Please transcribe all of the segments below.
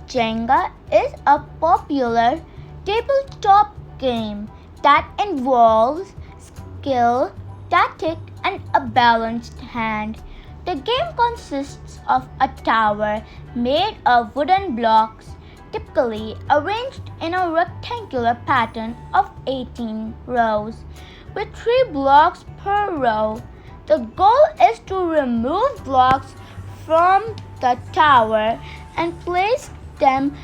Jenga is a popular tabletop game that involves skill, tactic, and a balanced hand. The game consists of a tower made of wooden blocks, typically arranged in a rectangular pattern of 18 rows, with 3 blocks per row. The goal is to remove blocks from the tower and place them,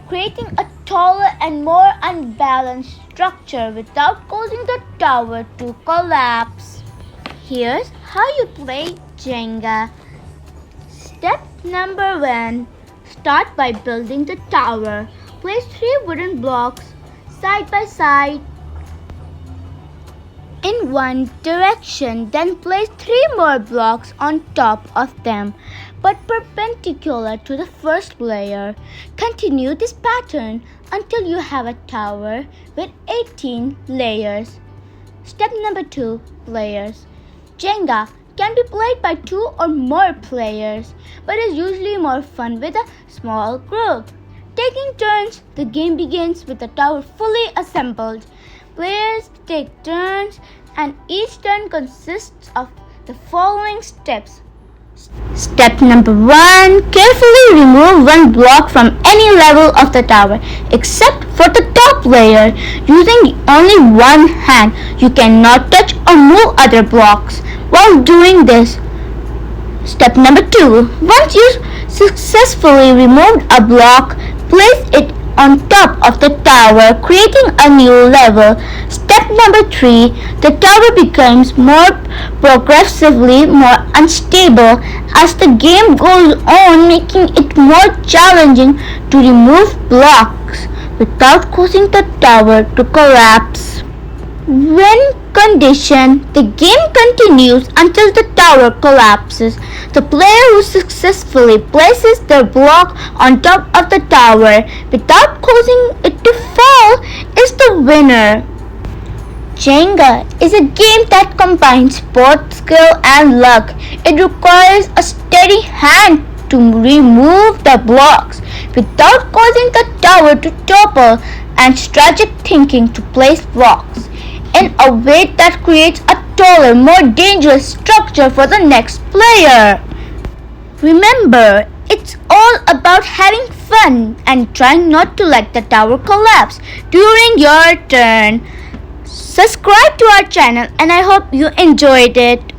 creating a taller and more unbalanced structure without causing the tower to collapse. Here's how you play Jenga. Step number 1. Start by building the tower. Place 3 wooden blocks side by side in one direction, then place 3 more blocks on top of them, but perpendicular to the first layer. Continue this pattern until you have a tower with 18 layers. Step number 2. Layers. Jenga can be played by 2 or more players, but is usually more fun with a small group. Taking turns, the game begins with the tower fully assembled. Players take turns, and each turn consists of the following steps. Step number 1. Carefully remove one block from any level of the tower, except for the top layer. Using only one hand, you cannot touch or move other blocks. While doing this, step number 2. Once you successfully removed a block, place it on top of the tower, creating a new level. Step number 3. The tower becomes progressively more unstable as the game goes on, making it more challenging to remove blocks without causing the tower to collapse. When conditioned, the game continues until the tower collapses. The player who successfully places their block on top of the tower without causing it to fall is the winner. Jenga is a game that combines both skill and luck. It requires a steady hand to remove the blocks without causing the tower to topple, and strategic thinking to place blocks in a way that creates a taller, more dangerous structure for the next player. Remember, it's all about having fun and trying not to let the tower collapse during your turn. Subscribe to our channel, and I hope you enjoyed it.